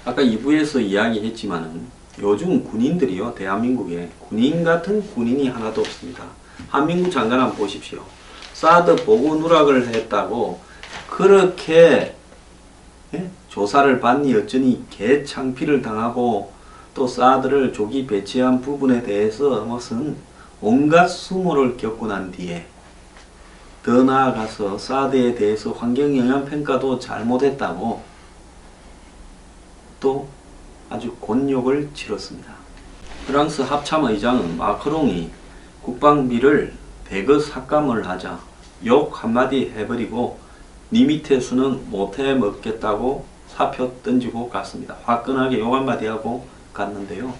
아까 2부에서 이야기했지만은 요즘 군인들이요, 대한민국에 군인 같은 군인이 하나도 없습니다. 한민구 장관 한번 보십시오. 사드 보고 누락을 했다고 그렇게 조사를 받니 어쩌니 개창피를 당하고 또 사드를 조기 배치한 부분에 대해서 무슨 온갖 수모를 겪고 난 뒤에 더 나아가서 사드에 대해서 환경영향평가도 잘못했다고 또 아주 곤욕을 치렀습니다. 프랑스 합참의장은 마크롱이 국방비를 대거 삭감을 하자 욕 한마디 해버리고 니 밑에 수는 못해 먹겠다고 사표 던지고 갔습니다. 화끈하게 욕 한마디 하고 갔는데요.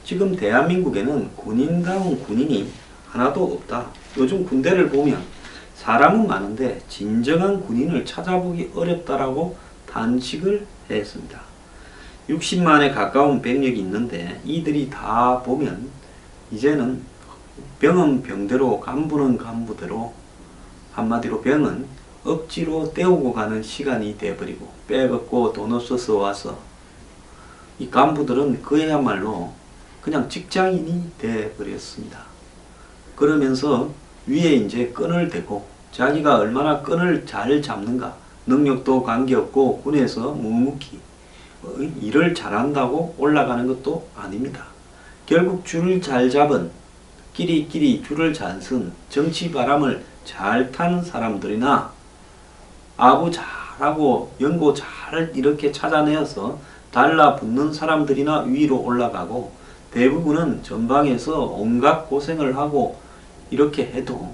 지금 대한민국에는 군인다운 군인이 하나도 없다. 요즘 군대를 보면 사람은 많은데 진정한 군인을 찾아보기 어렵다라고 단식을 했습니다. 60만에 가까운 병력이 있는데 이들이 다 보면 이제는 병은 병대로 간부는 간부대로 한마디로 병은 억지로 때우고 가는 시간이 돼버리고 빼갖고 돈 없어서 와서 이 간부들은 그야말로 그냥 직장인이 돼버렸습니다. 그러면서 위에 이제 끈을 대고 자기가 얼마나 끈을 잘 잡는가, 능력도 관계없고 군에서 묵묵히 일을 잘한다고 올라가는 것도 아닙니다. 결국 줄을 잘 잡은 끼리끼리 줄을 잘 쓴 정치 바람을 잘 탄 사람들이나 아부 잘하고 연고 잘 이렇게 찾아내어서 달라붙는 사람들이나 위로 올라가고 대부분은 전방에서 온갖 고생을 하고 이렇게 해도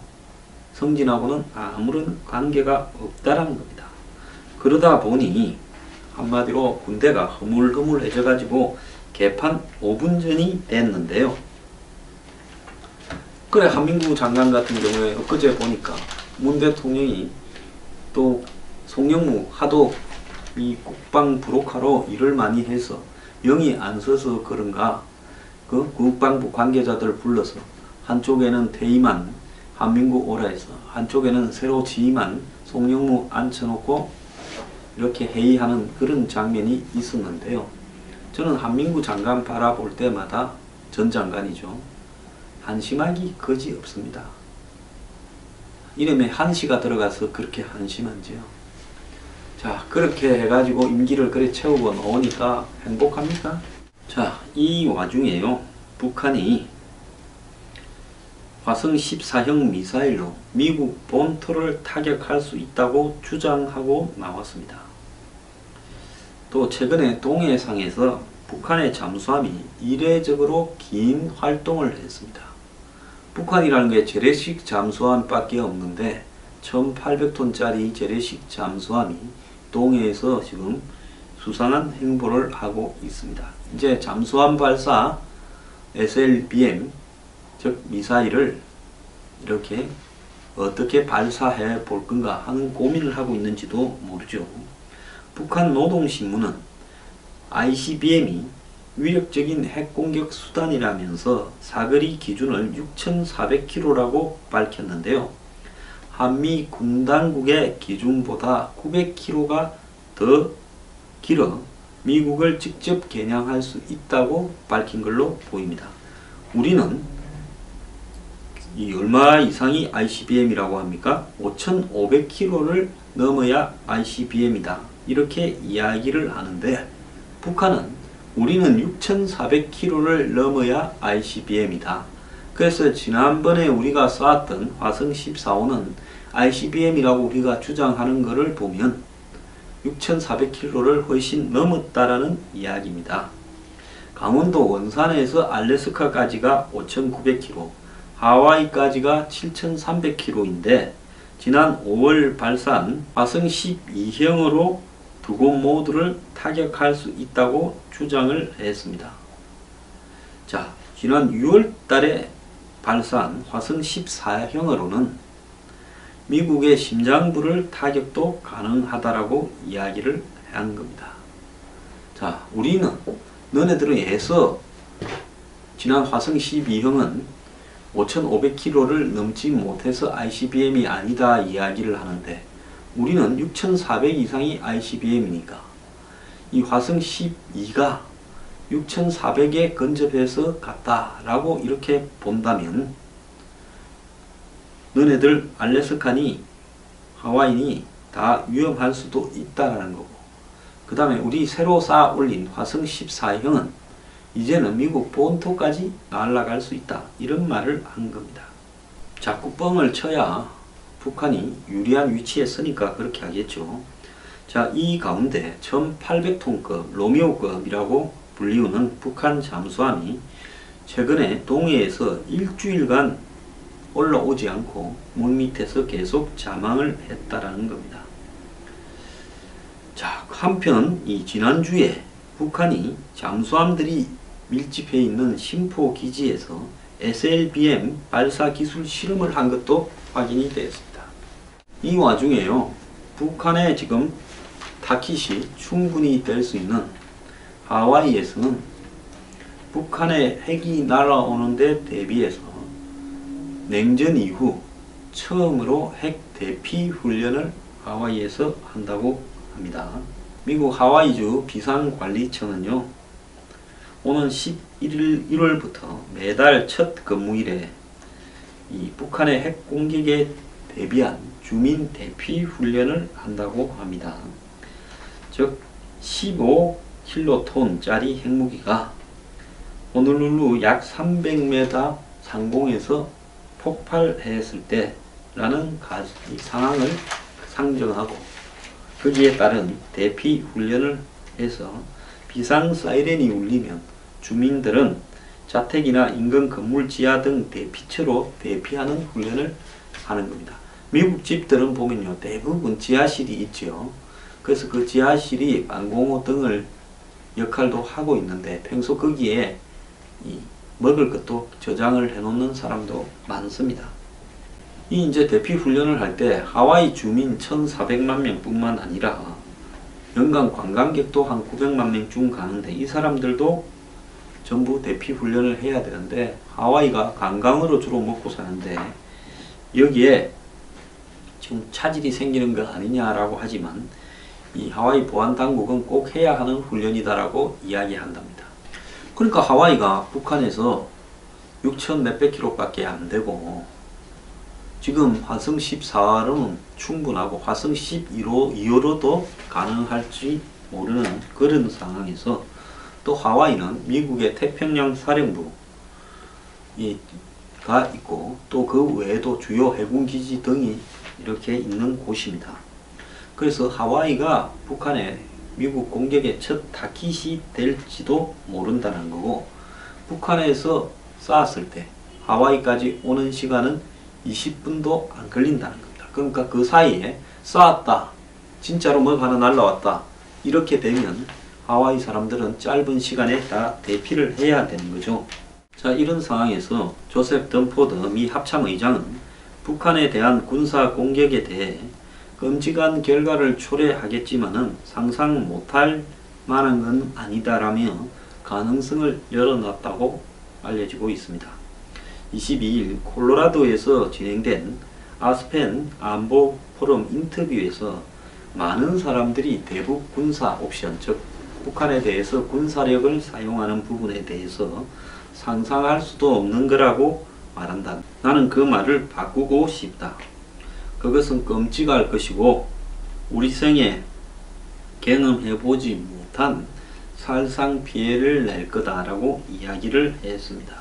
성진하고는 아무런 관계가 없다라는 겁니다. 그러다 보니 한마디로 군대가 허물허물해져 가지고 개판 5분 전이 됐는데요. 그래 한민구 장관 같은 경우에 엊그제 보니까 문 대통령이 또 송영무 하도 이 국방 브로커로 일을 많이 해서 영이 안 서서 그런가 그 국방부 관계자들 불러서 한쪽에는 퇴임한 한민구 오라 해서 한쪽에는 새로 취임한 송영무 앉혀놓고 이렇게 회의하는 그런 장면이 있었는데요. 저는 한민구 장관 바라볼 때마다 전 장관이죠. 한심하기 거지 없습니다. 이름에 한시가 들어가서 그렇게 한심한지요. 자, 그렇게 해가지고 임기를 그래 채우고 나오니까 행복합니까? 자, 이 와중에요. 북한이 화성 14형 미사일로 미국 본토를 타격할 수 있다고 주장하고 나왔습니다. 또 최근에 동해상에서 북한의 잠수함이 이례적으로 긴 활동을 했습니다. 북한이라는 게 재래식 잠수함밖에 없는데 1800톤짜리 재래식 잠수함이 동해에서 지금 수상한 행보를 하고 있습니다. 이제 잠수함 발사 SLBM 즉 미사일을 이렇게 어떻게 발사해 볼 건가 하는 고민을 하고 있는지도 모르죠. 북한 노동신문은 ICBM이 위력적인 핵공격 수단이라면서 사거리 기준을 6,400km라고 밝혔는데요. 한미 군당국의 기준보다 900km가 더 길어 미국을 직접 겨냥할 수 있다고 밝힌 걸로 보입니다. 우리는 이 얼마 이상이 ICBM이라고 합니까? 5,500km를 넘어야 ICBM이다. 이렇게 이야기를 하는데 북한은 우리는 6,400km를 넘어야 ICBM이다. 그래서 지난번에 우리가 쐈던 화성 14호는 ICBM이라고 우리가 주장하는 것을 보면 6,400km를 훨씬 넘었다라는 이야기입니다. 강원도 원산에서 알래스카까지가 5,900km, 하와이까지가 7,300km인데 지난 5월 발사한 화성 12형으로 두 곳 모두를 타격할 수 있다고 주장을 했습니다. 자, 지난 6월 달에 발사한 화성 14형으로는 미국의 심장부를 타격도 가능하다라고 이야기를 한 겁니다. 자, 우리는 너네들은 해서 지난 화성 12형은 5,500km를 넘지 못해서 ICBM이 아니다 이야기를 하는데 우리는 6,400 이상이 ICBM이니까 이 화성 12가 6,400에 근접해서 갔다라고 이렇게 본다면 너네들 알래스카니 하와이니 다 위험할 수도 있다라는 거고, 그 다음에 우리 새로 쌓아 올린 화성 14형은 이제는 미국 본토까지 날아갈 수 있다, 이런 말을 한 겁니다. 자꾸 뻥을 쳐야 북한이 유리한 위치에 서니까 그렇게 하겠죠. 자, 이 가운데 1800톤급 로미오급이라고 불리우는 북한 잠수함이 최근에 동해에서 일주일간 올라오지 않고 물밑에서 계속 잠항을 했다라는 겁니다. 자, 한편 이 지난주에 북한이 잠수함들이 밀집해 있는 심포 기지에서 SLBM 발사 기술 실험을 한 것도 확인이 되었습니다. 이 와중에요, 북한의 지금 타깃이 충분히 될 수 있는 하와이에서는 북한의 핵이 날아오는 데 대비해서 냉전 이후 처음으로 핵 대피 훈련을 하와이에서 한다고 합니다. 미국 하와이주 비상관리청은요, 오는 11월부터 매달 첫 근무일에 이 북한의 핵 공격에 대비한 주민 대피 훈련을 한다고 합니다. 즉 15킬로톤짜리 핵무기가 호놀룰루 약 300m 상공에서 폭발했을 때라는 상황을 상정하고 거기에 따른 대피 훈련을 해서 비상 사이렌이 울리면 주민들은 자택이나 인근 건물 지하 등 대피처로 대피하는 훈련을 하는 겁니다. 미국 집들은 보면요, 대부분 지하실이 있죠. 그래서 그 지하실이 방공호 등을 역할도 하고 있는데 평소 거기에 먹을 것도 저장을 해놓는 사람도 많습니다. 이 이제 대피 훈련을 할 때 하와이 주민 1,400만 명 뿐만 아니라 연간 관광객도 한 900만 명쯤 가는데 이 사람들도 전부 대피 훈련을 해야 되는데, 하와이가 관광으로 주로 먹고 사는데 여기에 지금 차질이 생기는 거 아니냐라고 하지만 이 하와이 보안 당국은 꼭 해야 하는 훈련이다라고 이야기한답니다. 그러니까 하와이가 북한에서 6천 몇백 킬로밖에 안 되고 지금 화성 14로는 충분하고 화성 12호로도 가능할지 모르는 그런 상황에서, 또 하와이는 미국의 태평양 사령부가 있고 또 그 외에도 주요 해군 기지 등이 이렇게 있는 곳입니다. 그래서 하와이가 북한의 미국 공격의 첫 타깃이 될지도 모른다는 거고, 북한에서 쐈을 때 하와이까지 오는 시간은 20분도 안 걸린다는 겁니다. 그러니까 그 사이에 쐈다, 진짜로 뭐가 하나 날라왔다, 이렇게 되면 하와이 사람들은 짧은 시간에 다 대피를 해야 되는 거죠. 자, 이런 상황에서 조셉 던포드 미 합참의장은 북한에 대한 군사 공격에 대해 끔찍한 결과를 초래하겠지만은 상상 못할 만한 건 아니다라며 가능성을 열어놨다고 알려지고 있습니다. 22일 콜로라도에서 진행된 아스펜 안보 포럼 인터뷰에서 많은 사람들이 대북 군사 옵션, 즉 북한에 대해서 군사력을 사용하는 부분에 대해서 상상할 수도 없는 거라고 말한다. 나는 그 말을 바꾸고 싶다. 그것은 끔찍할 것이고 우리 생에 경험해보지 못한 살상 피해를 낼 거다라고 이야기를 했습니다.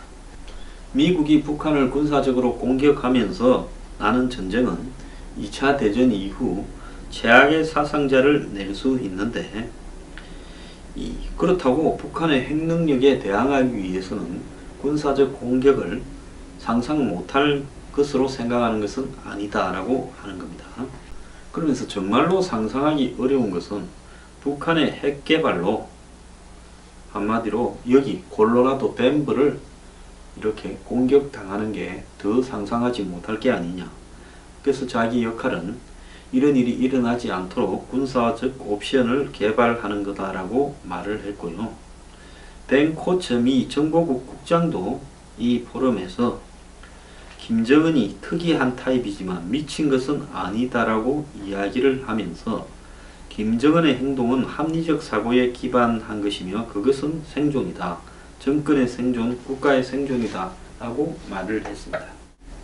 미국이 북한을 군사적으로 공격하면서 나는 전쟁은 2차 대전 이후 최악의 사상자를 낼 수 있는데, 그렇다고 북한의 핵능력에 대항하기 위해서는 군사적 공격을 상상 못할 것으로 생각하는 것은 아니다라고 하는 겁니다. 그러면서 정말로 상상하기 어려운 것은 북한의 핵 개발로 한마디로 여기 콜로라도 덴버를 이렇게 공격당하는 게 더 상상하지 못할 게 아니냐. 그래서 자기 역할은 이런 일이 일어나지 않도록 군사적 옵션을 개발하는 거다라고 말을 했고요. 댄 코처 미 정보국 국장도 이 포럼에서 김정은이 특이한 타입이지만 미친 것은 아니다라고 이야기를 하면서 김정은의 행동은 합리적 사고에 기반한 것이며 그것은 생존이다. 정권의 생존, 국가의 생존이다. 라고 말을 했습니다.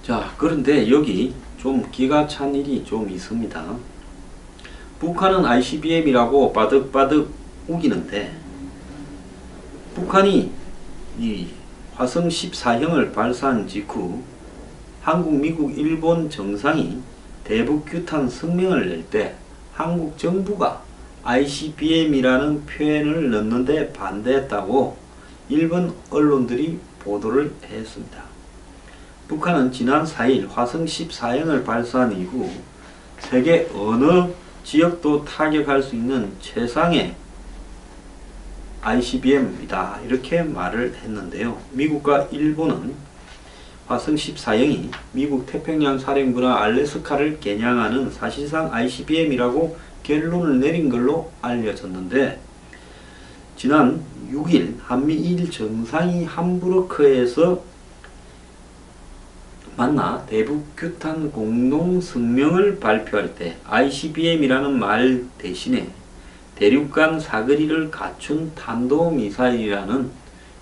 자, 그런데 여기 좀 기가 찬 일이 좀 있습니다. 북한은 ICBM이라고 바득바득 우기는데 북한이 이 화성 14형을 발사한 직후 한국, 미국, 일본 정상이 대북 규탄 성명을 낼 때 한국 정부가 ICBM이라는 표현을 넣는데 반대했다고 일본 언론들이 보도를 했습니다. 북한은 지난 4일 화성 14형을 발사한 이후 세계 어느 지역도 타격할 수 있는 최상의 ICBM이다 이렇게 말을 했는데요. 미국과 일본은 화성 14형이 미국 태평양 사령부나 알래스카를 겨냥하는 사실상 ICBM이라고 결론을 내린 걸로 알려졌는데 지난 6일 한미일 정상이 함부르크에서 만나 대북 규탄 공동 성명을 발표할 때 ICBM이라는 말 대신에 대륙간 사거리를 갖춘 탄도미사일이라는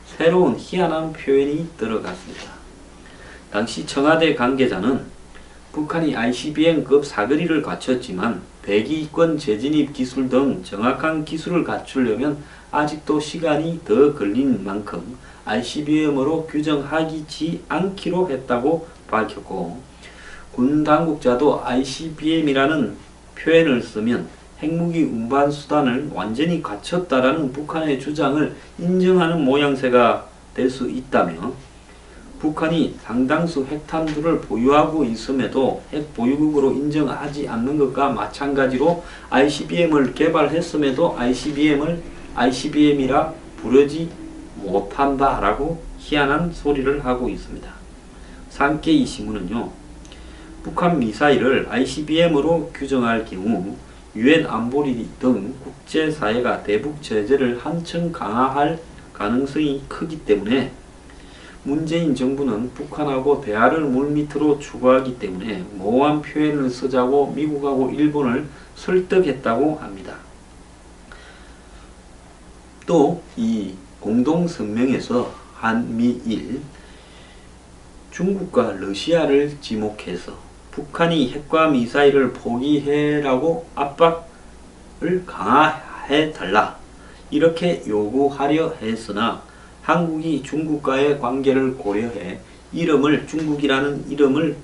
새로운 희한한 표현이 들어갔습니다. 당시 청와대 관계자는 북한이 ICBM급 사거리를 갖췄지만 대기권 재진입 기술 등 정확한 기술을 갖추려면 아직도 시간이 더 걸린 만큼 ICBM으로 규정하지 않기로 했다고 밝혔고 군 당국자도 ICBM이라는 표현을 쓰면 핵무기 운반 수단을 완전히 갖췄다라는 북한의 주장을 인정하는 모양새가 될 수 있다며 북한이 상당수 핵탄두를 보유하고 있음에도 핵 보유국으로 인정하지 않는 것과 마찬가지로 ICBM을 개발했음에도 ICBM이라 부르지 못한다라고 희한한 소리를 하고 있습니다. 산케이 신문은요, 북한 미사일을 ICBM으로 규정할 경우 유엔 안보리 등 국제사회가 대북 제재를 한층 강화할 가능성이 크기 때문에 문재인 정부는 북한하고 대화를 물밑으로 추구하기 때문에 모호한 표현을 쓰자고 미국하고 일본을 설득했다고 합니다. 또 이 공동성명에서 한미일 중국과 러시아를 지목해서 북한이 핵과 미사일을 포기해라고 압박을 강화해달라 이렇게 요구하려 했으나 한국이 중국과의 관계를 고려해 중국이라는 이름을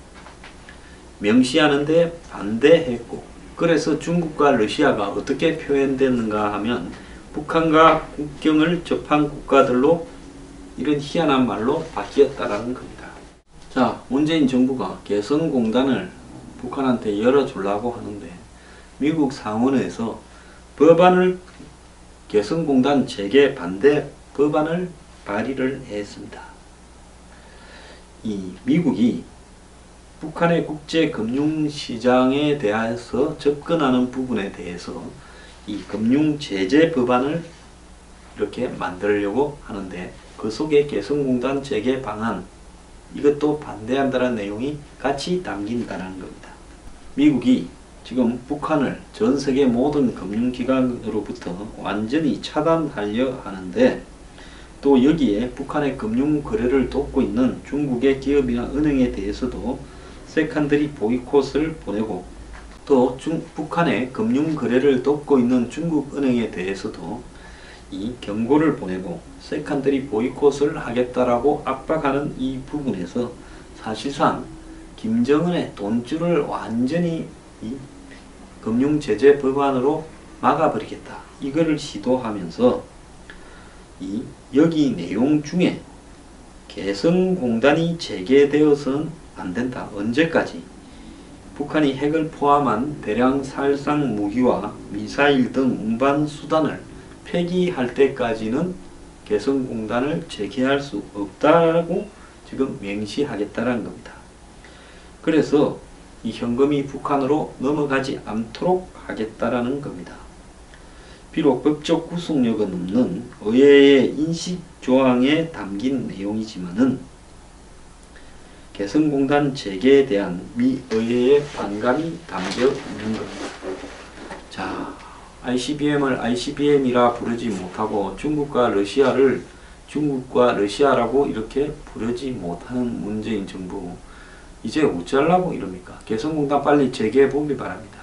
명시하는데 반대했고 그래서 중국과 러시아가 어떻게 표현됐는가 하면 북한과 국경을 접한 국가들로 이런 희한한 말로 바뀌었다라는 겁니다. 자, 문재인 정부가 개성공단을 북한한테 열어주려고 하는데 미국 상원에서 개성공단 재개 반대 법안을 발의를 했습니다. 이 미국이 북한의 국제금융시장에 대해서 접근하는 부분에 대해서 이 금융제재 법안을 이렇게 만들려고 하는데 그 속에 개성공단 재개 방안 이것도 반대한다는 내용이 같이 담긴다는 겁니다. 미국이 지금 북한을 전 세계 모든 금융기관으로부터 완전히 차단하려 하는데 또 여기에 북한의 금융 거래를 돕고 있는 중국의 기업이나 은행에 대해서도 세컨더리 보이콧을 보내고 또 북한의 금융 거래를 돕고 있는 중국 은행에 대해서도 이 경고를 보내고 세컨더리 보이콧을 하겠다라고 압박하는 이 부분에서 사실상 김정은의 돈줄을 완전히 이 금융제재 법안으로 막아버리겠다 이거를 시도하면서 여기 내용 중에 개성공단이 재개되어서는 안 된다. 언제까지? 북한이 핵을 포함한 대량 살상 무기와 미사일 등 운반 수단을 폐기할 때까지는 개성공단을 재개할 수 없다고 지금 명시하겠다는 겁니다. 그래서 이 현금이 북한으로 넘어가지 않도록 하겠다라는 겁니다. 비록 법적 구속력은 없는 의회의 인식조항에 담긴 내용이지만은 개성공단 재개에 대한 미 의회의 반감이 담겨 있는 겁니다. 자, ICBM을 ICBM이라 부르지 못하고 중국과 러시아라고 이렇게 부르지 못하는 문재인 정부, 이제 어쩌려고 이럽니까? 개성공단 빨리 재개해 보길 바랍니다.